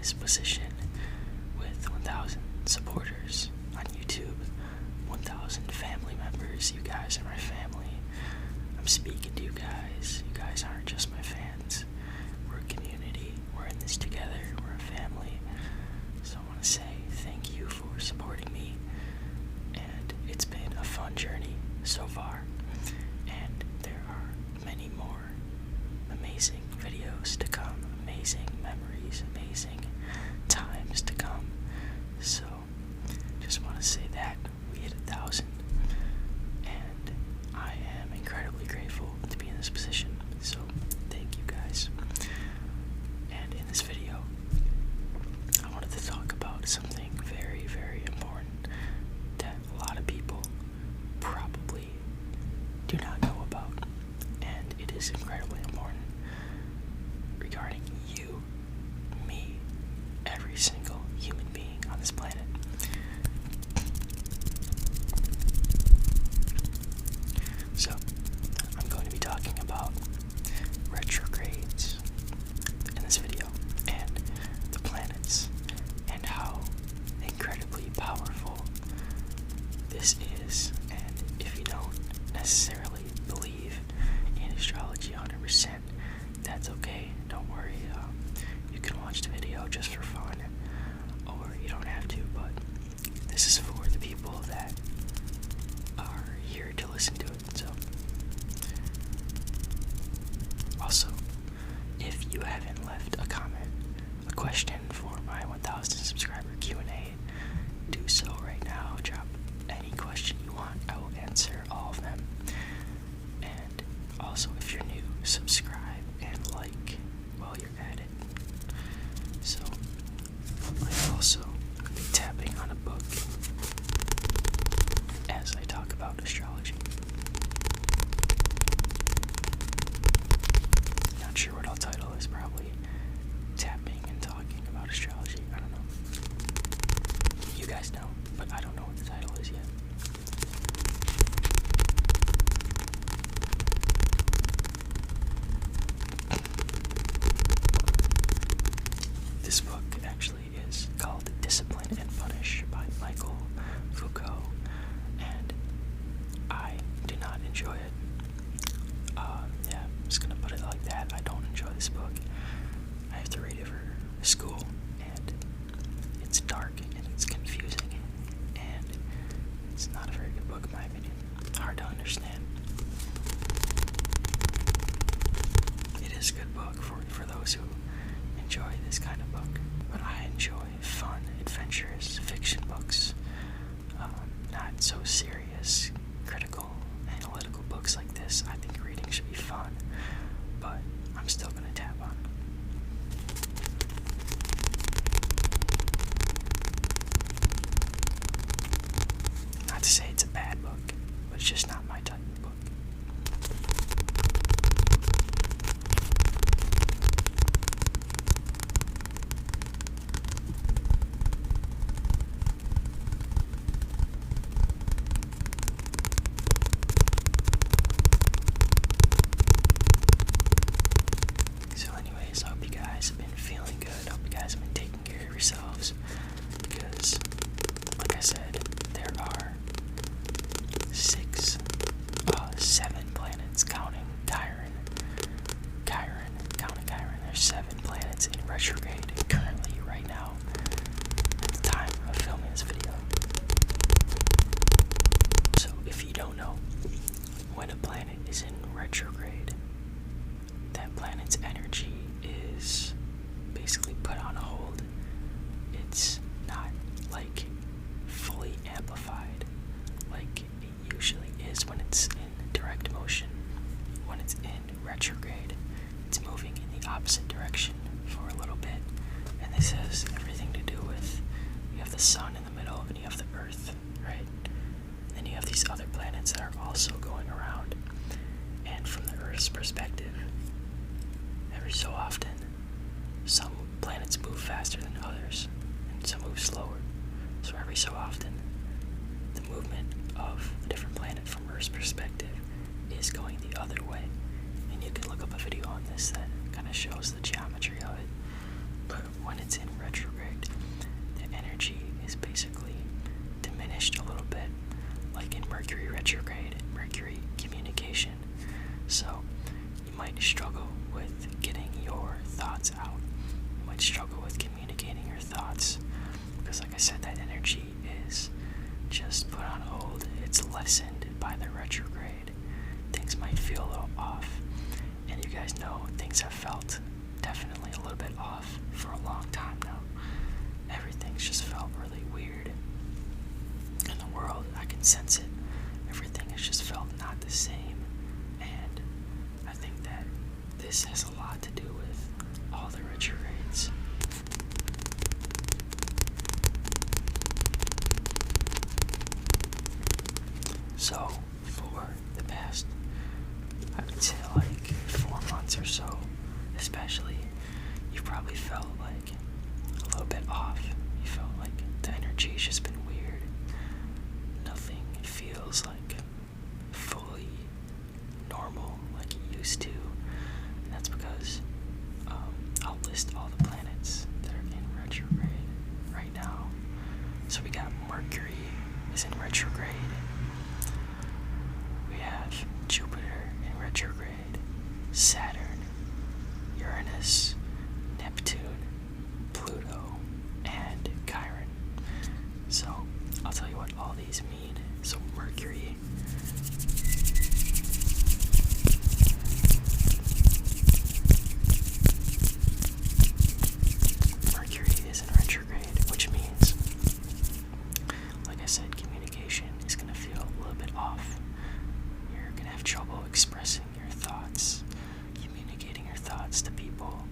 this position with 1,000 supporters on YouTube, 1,000 family members. You guys are my family. I'm speaking to you guys. You guys aren't just my fans. We're a community. We're in this together. We're a family. So I want to say thank you for supporting me. And it's been a fun journey so far. And there are many more amazing videos to come, amazing memories, amazing times to come. So just want to say that we hit 1,000, and I am incredibly grateful to be in this position. So thank you guys. And in this video, I wanted to talk about something very, very important that a lot of people probably do not know about, and it is incredibly important regarding you, me, every single human being on this planet. So, I'm going to be talking about retrogrades in this video, and the planets, and how incredibly powerful this is. And if you don't necessarily believe in astrology 100%, that's okay. Don't worry. You can watch the video just for fun, or you don't have to, but this is for the people that are here to listen to it. So, also, if you haven't left a comment, a question for my 1,000 subscriber Q&A, do so right now. Drop any question you want. I will answer all of them. And also, if you're new, subscribe and like while you're at it. So, I'm also be tapping on a book as I talk about astrology. Not sure what I'll title this, probably tapping and talking about astrology. I don't know. You guys know, but I don't know what the title is yet. This book actually is called Discipline and Punish by Michael Foucault, and I do not enjoy it. Yeah, I'm just gonna put it like that. I don't enjoy this book. I have to read it for school, and it's dark, and it's confusing, and it's not a very good book in my opinion. Hard to understand. It is a good book for those who enjoy this kind of book, but I enjoy fun, adventurous fiction books, not so serious, critical, analytical books like this. I think reading should be fun, but I'm still gonna tap on it. Not to say it's a bad book, but it's just not my type of book. So anyways, I hope you guys have been feeling good. I hope you guys have been taking care of yourselves, because, like I said, there are 7 planets, counting Kyrin, counting Kyrin. There's 7 planets in retrograde currently, right now, at the time of filming this video. So if you don't know, when a planet is in retrograde, that planet's energy is basically put on hold. It's not like fully amplified like it usually is when it's in direct motion. When it's in retrograde, it's moving in the opposite direction for a little bit, and this has everything to do with, you have the sun in the middle and you have the earth, right? And then you have these other planets that are also going around, and from the earth's perspective, every so often some planets move faster than others and some move slower. So every so often the movement of a different planet from Earth's perspective is going the other way. And you can look up a video on this that kind of shows the geometry of it. But when it's in retrograde, is basically diminished a little bit, like in Mercury retrograde, Mercury communication. So you might struggle with getting your thoughts out. You might struggle with communicating your thoughts because, like I said, that energy is just put on hold. It's lessened by the retrograde. Things might feel a little off, and you guys know things have felt definitely a little bit off for a long time now. Everything's just felt really weird in the world. I can sense it. Everything has just felt not the same, and I think that this has a lot to do with all the retrogrades. So for the past, I would say like 4 months or so, especially, you've probably felt like a little bit off. You felt like the energy's just been weird. Nothing feels like fully normal like it used to. And that's because I'll list all the planets that are in retrograde right now. So we got Mercury is in retrograde. We have Jupiter in retrograde, Saturn, Uranus, Neptune, Pluto, and Kyrin. So I'll tell you what all these mean. So Mercury is in retrograde, which means, like I said, communication is going to feel a little bit off. You're going to have trouble expressing your thoughts, communicating your thoughts to people,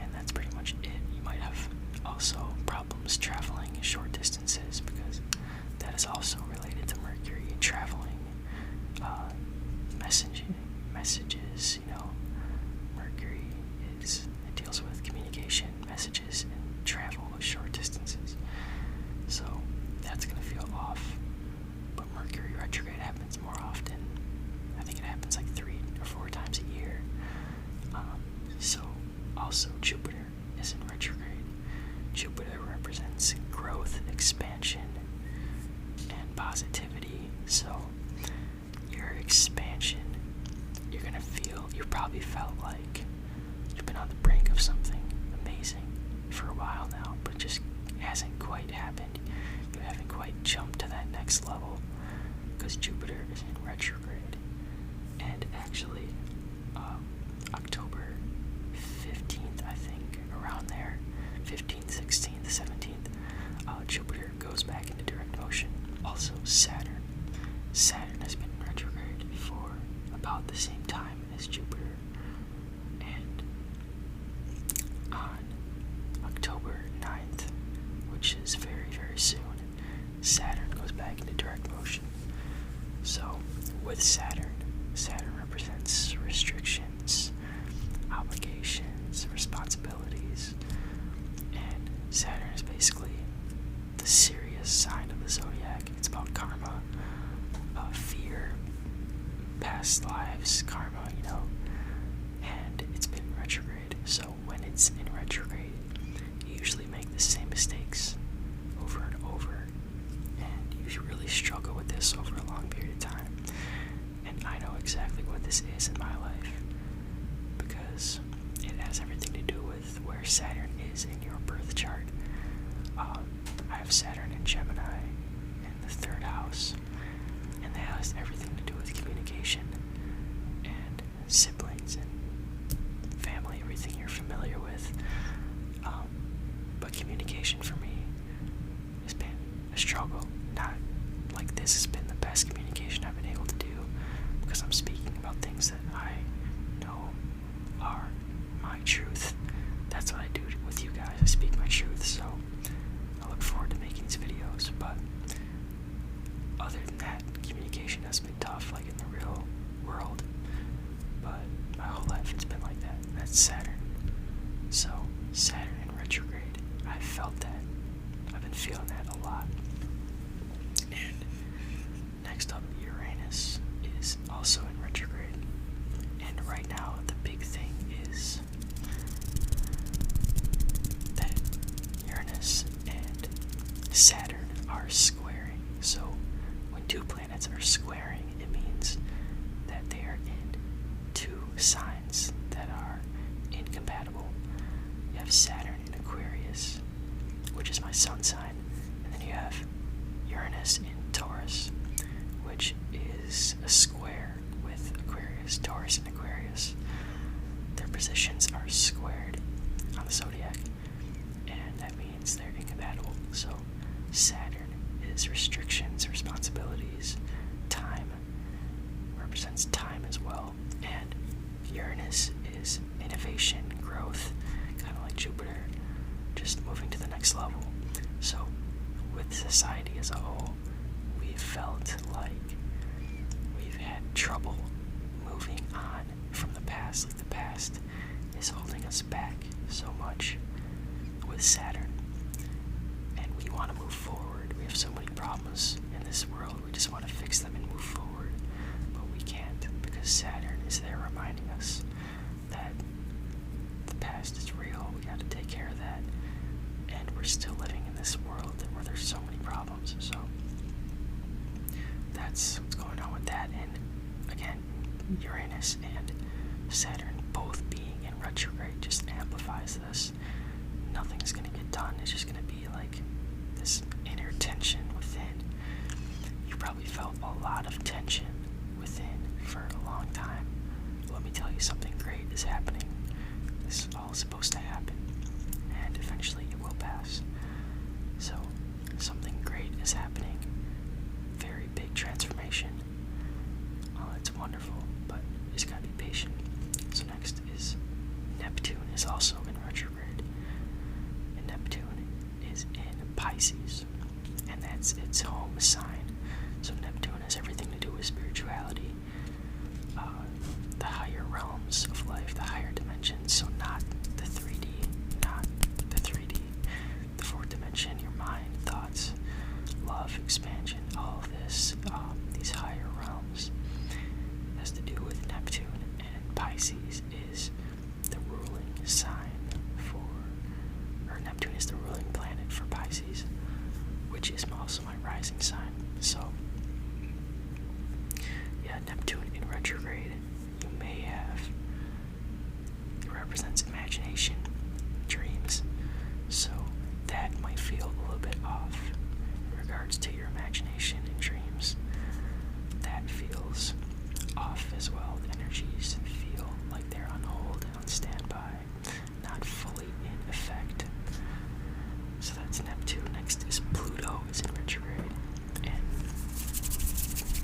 and that's pretty much it. You might have also problems traveling short distances because that is also related to Mercury. Traveling, messages, Mercury it deals with communication, messages, and travel short distances. So that's going to feel off. But Mercury retrograde happens more often. I think it happens like 3 or 4 times a year. So also Jupiter is in retrograde. Jupiter represents growth, expansion, and positivity. So your expansion, you probably felt like you've been on the brink of something amazing for a while now, but it just hasn't quite happened. You haven't quite jumped to that next level because Jupiter is in retrograde. And actually, October 15th, I think, around there, 15th, 16th, 17th, Jupiter goes back into direct motion. Also, Saturn has been in retrograde for about the same time as Jupiter. And on October 9th, which is very, very soon, Saturn goes back into direct motion. So, with Saturn represents restrictions, obligations, responsibilities, and Saturn is basically the serious sign of the zodiac. It's about karma, fear, past lives, karma, and it's been retrograde. So when it's in retrograde, you usually make the same mistakes over and over, and you really struggle with this over a long period of time. And I know exactly what this is in my life because it has everything to do with where Saturn is in your birth chart. I have Saturn in Gemini in the 3rd house, and that has everything to do with communication and siblings and family, everything you're familiar with. But communication for me has been a struggle. Not like this has been the best communication I've been able to do because I'm speaking about things that I know are my truth. That's what I do with you guys. I speak my truth, so I look forward to making these videos. But other than that, communication has been tough, like in the real world. But my whole life it's been like that. That's Saturn. So Saturn in retrograde, I felt that. I've been feeling that a lot. And next up, Uranus is also in retrograde. And right now, the big thing is that Saturn are squaring. So when two planets are squaring, it means that they are in two signs that are incompatible. You have Saturn in Aquarius, which is my sun sign, and then you have Uranus in Taurus, which is a square with Aquarius, Taurus, and Aquarius. Their positions are squared on the zodiac, and that means they're incompatible. So Saturn is restrictions, responsibilities, time, represents time as well, and Uranus is innovation, growth, kind of like Jupiter, just moving to the next level. So with society as a whole, we've felt like we've had trouble moving on from the past. Like the past is holding us back so much with Saturn, and we want to move forward. We have so many problems in this world, we just want to fix them and move forward, but we can't, because Saturn is there reminding us that the past is real. We got to take care of that, and we're still living in this world where there's so many problems. So that's what's going on with that. And again, Uranus and Saturn both being in retrograde just amplifies this. Nothing's going to get done. It's just going to be like this inner tension within. You probably felt a lot of tension within for a long time. Let me tell you, something great is happening. This is all supposed to happen, and eventually it will pass. So something great is happening. Very big transformation. Oh, it's wonderful, but you just gotta be patient. So next is Neptune is also in retrograde, and Neptune is in Pisces, and that's its home sign. So Neptune has everything to do with spirituality, the higher realms of life, the higher dimensions. So not the 3D, the fourth dimension, your mind, thoughts, love, expansion, all of this, these higher realms, has to do with Neptune. And Pisces is the ruling sign or Neptune is the ruling planet for Pisces, which is also my rising sign. So yeah, Neptune in retrograde, you may have, it represents imagination, dreams, so that might feel a little bit off in regards to your imagination and dreams. That feels off as well. The energies feel like they're on hold and on standby, not fully in effect. So that's Neptune. Next is Pluto is in retrograde, and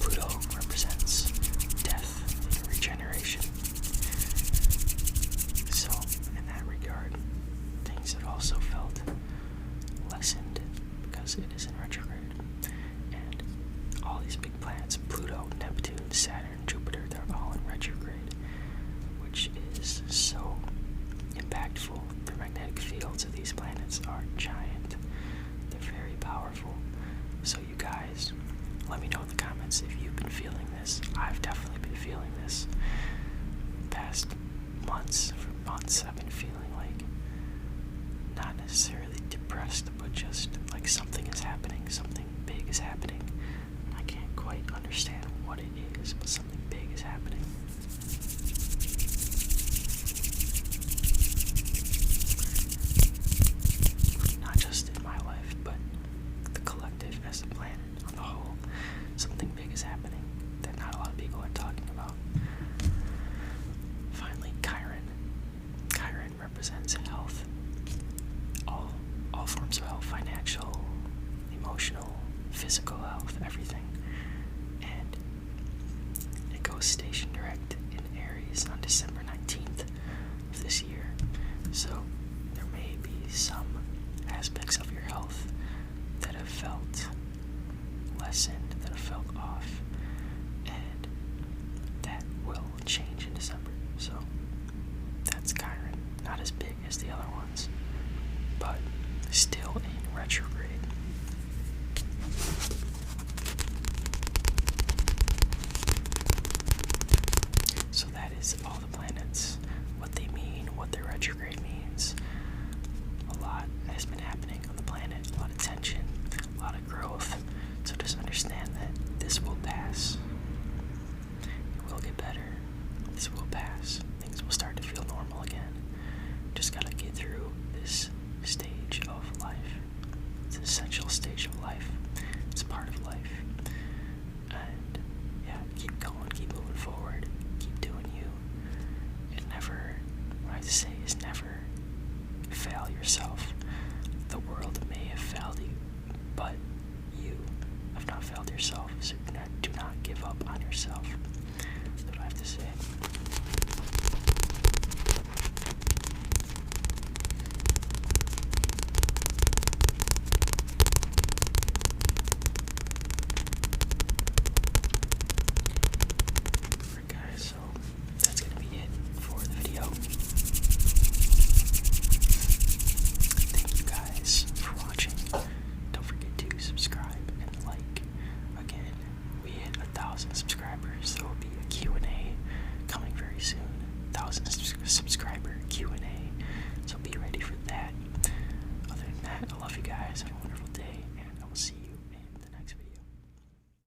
Pluto represents death and regeneration. So in that regard, things have also felt lessened because it is in retrograde. And all these big planets, Pluto, Neptune, Saturn, Jupiter, they're all in retrograde, which is so impactful. The magnetic fields of these planets are giant. They're very powerful. So you guys, let me know in the comments if you've been feeling this. I've definitely been feeling this. Past months, for months, I've been feeling like not necessarily depressed, but just like something is happening, something big is happening. I can't quite understand what it is, but something big is happening. Not just in my life, but the collective as a planet on the whole. Something big is happening that not a lot of people are talking about. Finally, Kyrin. Kyrin represents health. All forms of health, financial, emotional, physical health, everything. And it goes station direct in Aries on December